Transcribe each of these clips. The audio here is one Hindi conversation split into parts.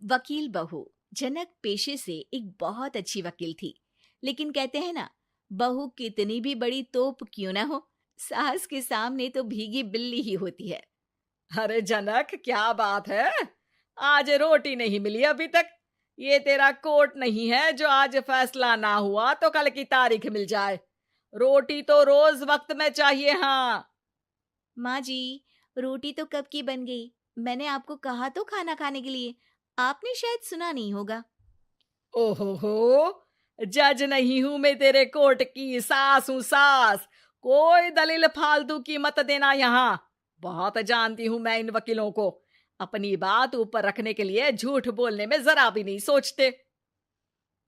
वकील बहू। जनक पेशे से एक बहुत अच्छी वकील थी, लेकिन कहते हैं ना, बहू कितनी भी बड़ी तोप क्यों ना हो, सास के सामने तो भीगी बिल्ली ही होती है। अरे जनक, क्या बात है? आज रोटी नहीं मिली अभी तक। ये तेरा कोर्ट नहीं है जो आज फैसला ना हुआ तो कल की तारीख मिल जाए। रोटी तो रोज वक्त में चाहिए। हाँ। माँ जी, रोटी तो कब की बन गई। मैंने आपको कहा तो खाना खाने के लिए, आपने शायद सुना नहीं होगा। ओहो हो, जज नहीं हूं मैं तेरे कोर्ट की, सास हूं सास। कोई दलील फालतू की मत देना यहाँ। बहुत जानती हूं मैं इन वकीलों को। अपनी बात ऊपर रखने के लिए झूठ बोलने में जरा भी नहीं सोचते।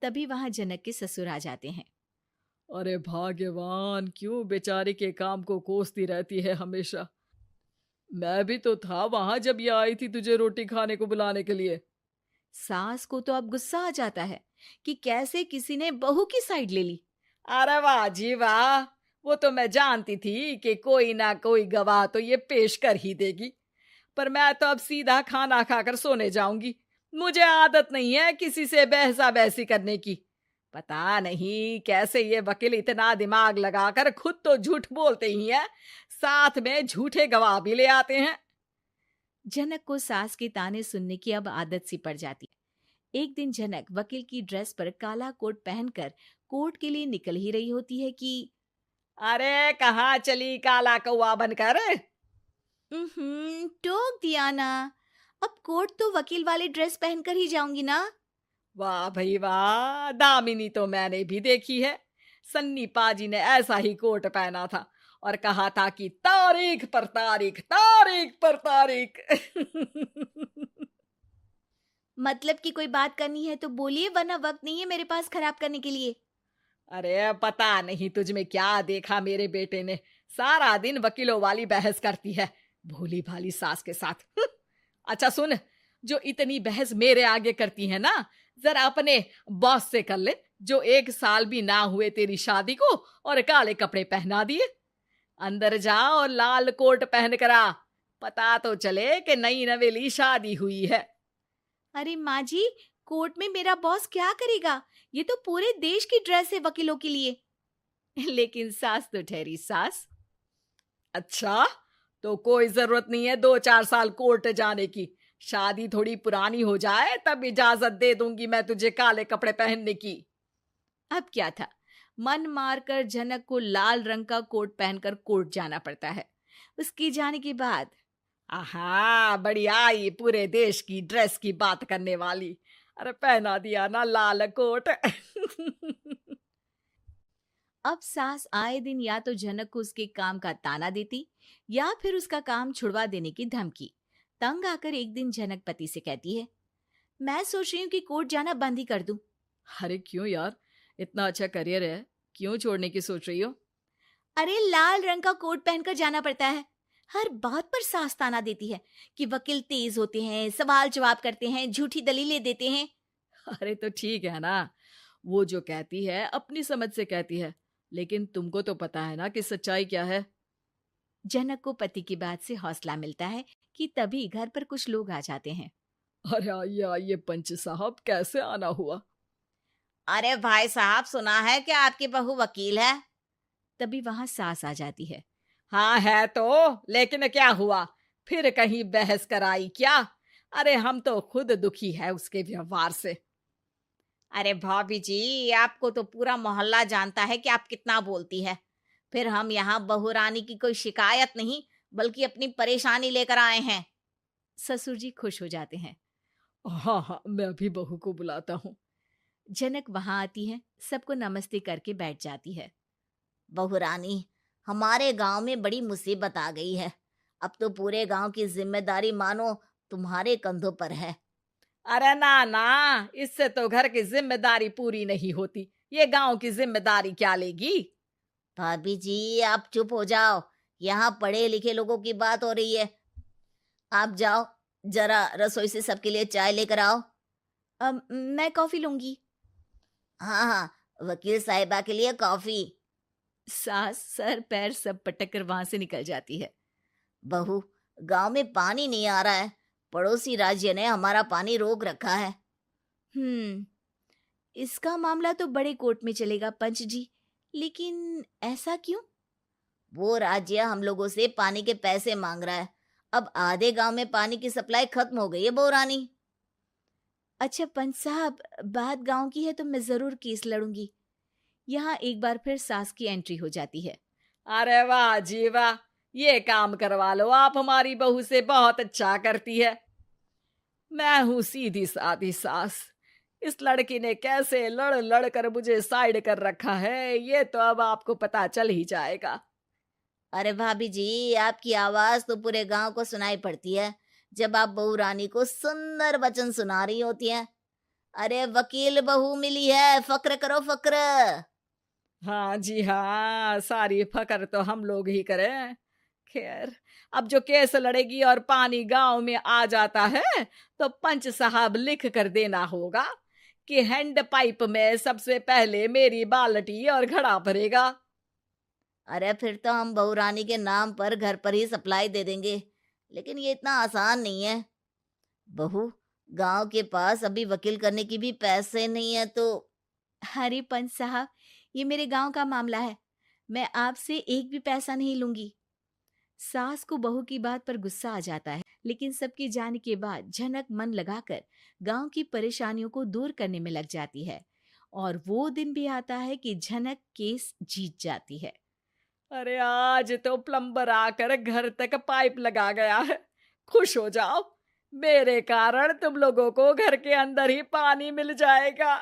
तभी वहां जनक के ससुर आ जाते हैं। अरे भाग्यवान, क्यों बेचारे के काम को कोसती रहती है हमेशा। मैं भी तो था वहां जब ये आई थी तुझे रोटी खाने को बुलाने के लिए। सास को तो अब गुस्सा आ जाता है कि कैसे किसी ने बहू की साइड ले ली। अरे वाह जी वाह, वो तो मैं जानती थी कि कोई ना कोई गवाह तो ये पेश कर ही देगी। पर मैं तो अब सीधा खाना खाकर सोने जाऊंगी। मुझे आदत नहीं है किसी से बहसा बहसी करने की। पता नहीं कैसे ये वकील इतना दिमाग लगाकर खुद तो झूठ बोलते ही हैं, साथ में झूठे गवाह भी ले आते हैं। जनक को सास के ताने सुनने की अब आदत सी पड़ जाती है। एक दिन जनक वकील की ड्रेस पर काला कोट पहनकर कोर्ट के लिए निकल ही रही होती है कि अरे कहाँ चली काला कौवा बनकर? टोक दिया ना। अब कोर्ट तो वकील वाली ड्रेस पहनकर ही जाऊंगी ना। वाह भाई वाह, दामिनी तो मैंने भी देखी है। सन्नी पाजी ने ऐसा ही कोट पहना था और कहा था कि तारीख पर तारीख, तारीख पर तारीख। मतलब कि कोई बात करनी है तो बोलिए, वरना वक्त नहीं है मेरे पास खराब करने के लिए। अरे पता नहीं तुझ में क्या देखा मेरे बेटे ने, सारा दिन वकीलों वाली बहस करती है, भोली भाली सास के साथ। अच्छा सुन, जो इतनी बहस मेरे आगे करती है ना, जरा अपने बॉस से कर ले, जो 1 साल भी ना हुए तेरी शादी को और काले कपड़े पहना दिए। अंदर जा और लाल कोट पहन कर आ, पता तो चले कि नई नवेली शादी हुई है। अरे माँ जी, कोर्ट में मेरा बॉस क्या करेगा? ये तो पूरे देश की ड्रेस है वकीलों के लिए। लेकिन सास तो ठहरी सास। अच्छा, तो कोई जरूरत नहीं है 2-4 साल कोर्ट जाने की। शादी थोड़ी पुरानी हो जाए तब इजाजत दे दूंगी मैं तुझे काले कपड़े पहनने की। अब क्या था, मन मारकर जनक को लाल रंग का कोट पहनकर कोर्ट जाना पड़ता है। उसके जाने के बाद आहा, बढ़िया, ये पूरे देश की ड्रेस की बात करने वाली। अरे पहना दिया ना लाल कोट। अब सास आए दिन या तो जनक को उसके काम का ताना देती, या फिर उसका काम छुड़वा देने की धमकी। तंग आकर एक दिन जनक पति से कहती है, मैं सोच रही हूँ कि कोर्ट जाना बंद ही कर दूं। अरे क्यों यार, इतना अच्छा करियर है, क्यों छोड़ने की सोच रही हो? अरे लाल रंग का कोट पहनकर जाना पड़ता है। हर बात पर सास ताना देती है कि वकील तेज होते हैं, सवाल जवाब करते हैं, झूठी दलीलें देते हैं। अरे तो ठीक है ना, वो जो कहती है अपनी समझ से कहती है, लेकिन तुमको तो पता है ना कि सच्चाई क्या है। जनक को पति की बात से हौसला मिलता है कि तभी घर पर कुछ लोग आ जाते हैं। अरे आइए पंच साहब, कैसे आना हुआ? अरे भाई साहब, सुना है कि आपकी बहू वकील है। तभी वहां सास आ जाती है। हाँ है तो, लेकिन क्या हुआ? फिर कहीं बहस कराई क्या? अरे हम तो खुद दुखी है उसके व्यवहार से। अरे भाभी जी, आपको तो पूरा मोहल्ला जानता है कि आप कितना बोलती है। फिर हम यहाँ बहू रानी की कोई शिकायत नहीं, बल्कि अपनी परेशानी लेकर आए हैं। ससुर जी खुश हो जाते हैं। हाँ हाँ, मैं अभी बहू को बुलाता हूँ। जनक वहां आती है, सबको नमस्ते करके बैठ जाती है। बहू रानी, हमारे गांव में बड़ी मुसीबत आ गई है। अब तो पूरे गांव की जिम्मेदारी मानो तुम्हारे कंधों पर है। अरे ना ना, इससे तो घर की जिम्मेदारी पूरी नहीं होती, ये गांव की जिम्मेदारी क्या लेगी? भाभी जी, आप चुप हो जाओ। यहाँ पढ़े लिखे लोगों की बात हो रही है। आप जाओ, जरा रसोई से सबके लिए चाय लेकर आओ। मैं कॉफी लूंगी। हाँ हाँ, वकील साहिबा के लिए कॉफी। सास सर पैर सब पटक कर वहां से निकल जाती है। बहू, गांव में पानी नहीं आ रहा है, पड़ोसी राज्य ने हमारा पानी रोक रखा है। इसका मामला तो बड़े कोर्ट में चलेगा पंच जी, लेकिन ऐसा क्यों? वो राज्य हम लोगों से पानी के पैसे मांग रहा है। अब आधे गांव में पानी की सप्लाई खत्म हो गई है बहुरानी। अच्छा पंच साहब, बात गांव की है तो मैं जरूर केस लड़ूंगी। यहाँ एक बार फिर सास की एंट्री हो जाती है। अरे वाह जी वाह, ये काम करवा लो, आप हमारी बहू से बहुत अच्छा करती है। मैं हूं सीधी सादी सास। इस लड़की ने कैसे लड़ लड़ कर मुझे साइड कर रखा है, ये तो अब आपको पता चल ही जाएगा। अरे भाभी जी, आपकी आवाज तो पूरे गांव को सुनाई पड़ती है जब आप बहू रानी को सुंदर वचन सुना रही होती हैं। अरे वकील बहू मिली है, फक्र करो फक्र। हाँ जी हाँ, सारी फकर तो हम लोग ही करें। खैर, अब जो केस लड़ेगी और पानी गांव में आ जाता है तो पंच साहब लिख कर देना होगा कि हैंड पाइप में सबसे पहले मेरी बाल्टी और घड़ा भरेगा। अरे फिर तो हम बहू रानी के नाम पर घर पर ही सप्लाई दे देंगे, लेकिन ये इतना आसान नहीं है। बहू, गांव के पास अभी वकील करने की भी पैसे नहीं है तो। अरे पंच साहब, ये मेरे गांव का मामला है, मैं आपसे एक भी पैसा नहीं लूंगी। सास को बहू की बात पर गुस्सा आ जाता है, लेकिन सबके जाने के बाद झनक मन लगाकर गांव की परेशानियों को दूर करने में लग जाती है। और वो दिन भी आता है कि झनक केस जीत जाती है। अरे आज तो प्लम्बर आकर घर तक पाइप लगा गया है। खुश हो जाओ, मेरे कारण तुम लोगों को घर के अंदर ही पानी मिल जाएगा।